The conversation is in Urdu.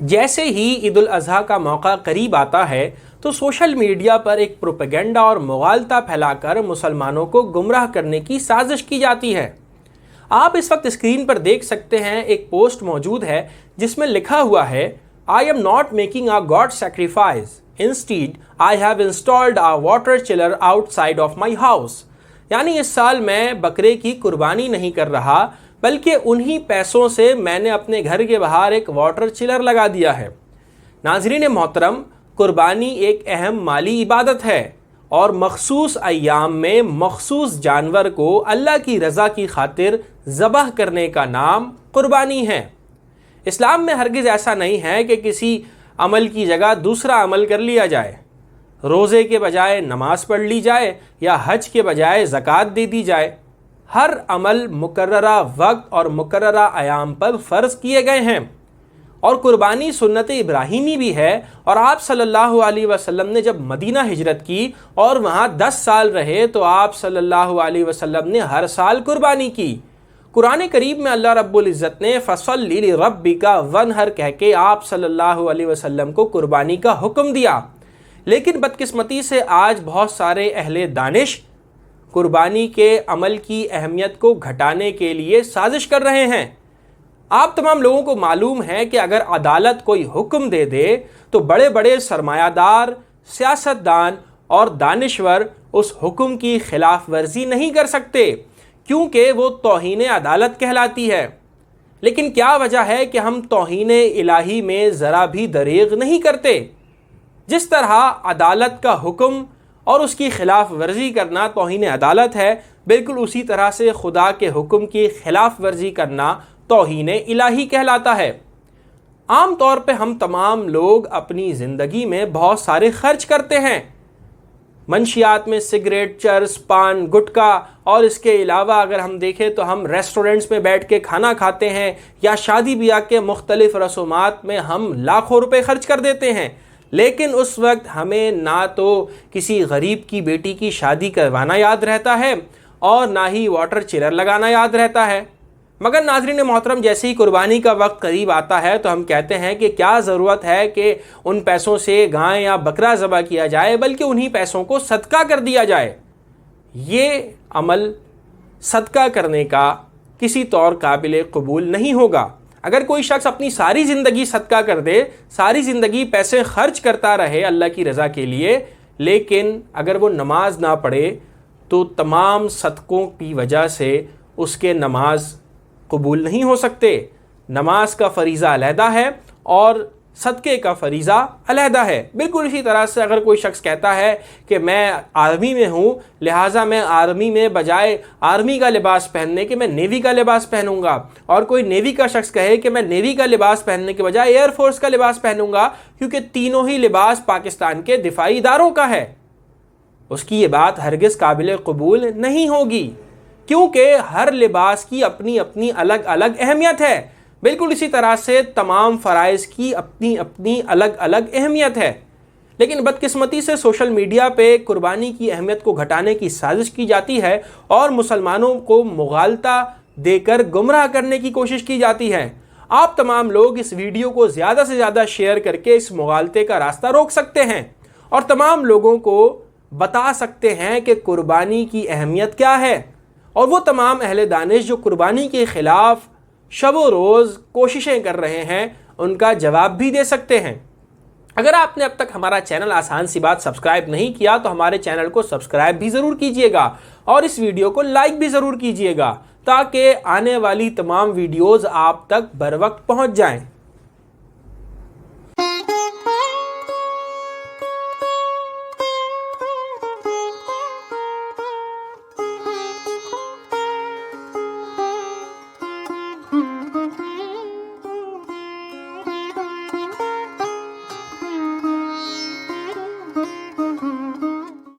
جیسے ہی عید الاضحیٰ کا موقع قریب آتا ہے تو سوشل میڈیا پر ایک پروپیگنڈا اور مغالطہ پھیلا کر مسلمانوں کو گمراہ کرنے کی سازش کی جاتی ہے۔ آپ اس وقت اسکرین پر دیکھ سکتے ہیں، ایک پوسٹ موجود ہے جس میں لکھا ہوا ہے I am not making a God sacrifice. Instead, I have installed a water chiller outside of my house. یعنی اس سال میں بکرے کی قربانی نہیں کر رہا، بلکہ انہی پیسوں سے میں نے اپنے گھر کے باہر ایک واٹر چلر لگا دیا ہے۔ ناظرین محترم، قربانی ایک اہم مالی عبادت ہے اور مخصوص ایام میں مخصوص جانور کو اللہ کی رضا کی خاطر ذبح کرنے کا نام قربانی ہے۔ اسلام میں ہرگز ایسا نہیں ہے کہ کسی عمل کی جگہ دوسرا عمل کر لیا جائے، روزے کے بجائے نماز پڑھ لی جائے یا حج کے بجائے زکوٰۃ دے دی جائے۔ ہر عمل مقررہ وقت اور مقررہ ایام پر فرض کیے گئے ہیں، اور قربانی سنت ابراہیمی بھی ہے۔ اور آپ صلی اللہ علیہ وسلم نے جب مدینہ ہجرت کی اور وہاں 10 سال رہے تو آپ صلی اللہ علیہ وسلم نے ہر سال قربانی کی۔ قرآن کریم میں اللہ رب العزت نے فَصَلِّ لِرَبِّكَ وَانْحَرْ کہہ کے آپ صلی اللہ علیہ وسلم کو قربانی کا حکم دیا، لیکن بدقسمتی سے آج بہت سارے اہل دانش قربانی کے عمل کی اہمیت کو گھٹانے کے لیے سازش کر رہے ہیں۔ آپ تمام لوگوں کو معلوم ہے کہ اگر عدالت کوئی حکم دے دے تو بڑے بڑے سرمایہ دار، سیاستدان اور دانشور اس حکم کی خلاف ورزی نہیں کر سکتے، کیونکہ وہ توہین عدالت کہلاتی ہے۔ لیکن کیا وجہ ہے کہ ہم توہین الہی میں ذرا بھی دریغ نہیں کرتے؟ جس طرح عدالت کا حکم اور اس کی خلاف ورزی کرنا توہین عدالت ہے، بالکل اسی طرح سے خدا کے حکم کی خلاف ورزی کرنا توہین الہی کہلاتا ہے۔ عام طور پہ ہم تمام لوگ اپنی زندگی میں بہت سارے خرچ کرتے ہیں، منشیات میں سگریٹ، چرس، پان، گٹکا، اور اس کے علاوہ اگر ہم دیکھیں تو ہم ریسٹورنٹس میں بیٹھ کے کھانا کھاتے ہیں یا شادی بیاہ کے مختلف رسومات میں ہم لاکھوں روپے خرچ کر دیتے ہیں، لیکن اس وقت ہمیں نہ تو کسی غریب کی بیٹی کی شادی کروانا یاد رہتا ہے اور نہ ہی واٹر چلر لگانا یاد رہتا ہے۔ مگر ناظرین محترم، جیسے ہی قربانی کا وقت قریب آتا ہے تو ہم کہتے ہیں کہ کیا ضرورت ہے کہ ان پیسوں سے گائے یا بکرا ذبح کیا جائے، بلکہ انہی پیسوں کو صدقہ کر دیا جائے۔ یہ عمل صدقہ کرنے کا کسی طور قابل قبول نہیں ہوگا۔ اگر کوئی شخص اپنی ساری زندگی صدقہ کر دے، ساری زندگی پیسے خرچ کرتا رہے اللہ کی رضا کے لیے، لیکن اگر وہ نماز نہ پڑھے تو تمام صدقوں کی وجہ سے اس کے نماز قبول نہیں ہو سکتے۔ نماز کا فریضہ علیحدہ ہے اور صدقے کا فریضہ علیحدہ ہے۔ بالکل اسی طرح سے اگر کوئی شخص کہتا ہے کہ میں آرمی میں ہوں، لہٰذا میں آرمی میں بجائے آرمی کا لباس پہننے کے میں نیوی کا لباس پہنوں گا، اور کوئی نیوی کا شخص کہے کہ میں نیوی کا لباس پہننے کے بجائے ایئر فورس کا لباس پہنوں گا، کیونکہ تینوں ہی لباس پاکستان کے دفاعی اداروں کا ہے، اس کی یہ بات ہرگز قابل قبول نہیں ہوگی، کیونکہ ہر لباس کی اپنی اپنی الگ الگ اہمیت ہے۔ بالکل اسی طرح سے تمام فرائض کی اپنی اپنی الگ الگ اہمیت ہے، لیکن بدقسمتی سے سوشل میڈیا پہ قربانی کی اہمیت کو گھٹانے کی سازش کی جاتی ہے اور مسلمانوں کو مغالطہ دے کر گمراہ کرنے کی کوشش کی جاتی ہے۔ آپ تمام لوگ اس ویڈیو کو زیادہ سے زیادہ شیئر کر کے اس مغالطے کا راستہ روک سکتے ہیں اور تمام لوگوں کو بتا سکتے ہیں کہ قربانی کی اہمیت کیا ہے، اور وہ تمام اہل دانش جو قربانی کے خلاف شب و روز کوششیں کر رہے ہیں ان کا جواب بھی دے سکتے ہیں۔ اگر آپ نے اب تک ہمارا چینل آسان سی بات سبسکرائب نہیں کیا تو ہمارے چینل کو سبسکرائب بھی ضرور کیجئے گا اور اس ویڈیو کو لائک بھی ضرور کیجئے گا، تاکہ آنے والی تمام ویڈیوز آپ تک بر وقت پہنچ جائیں۔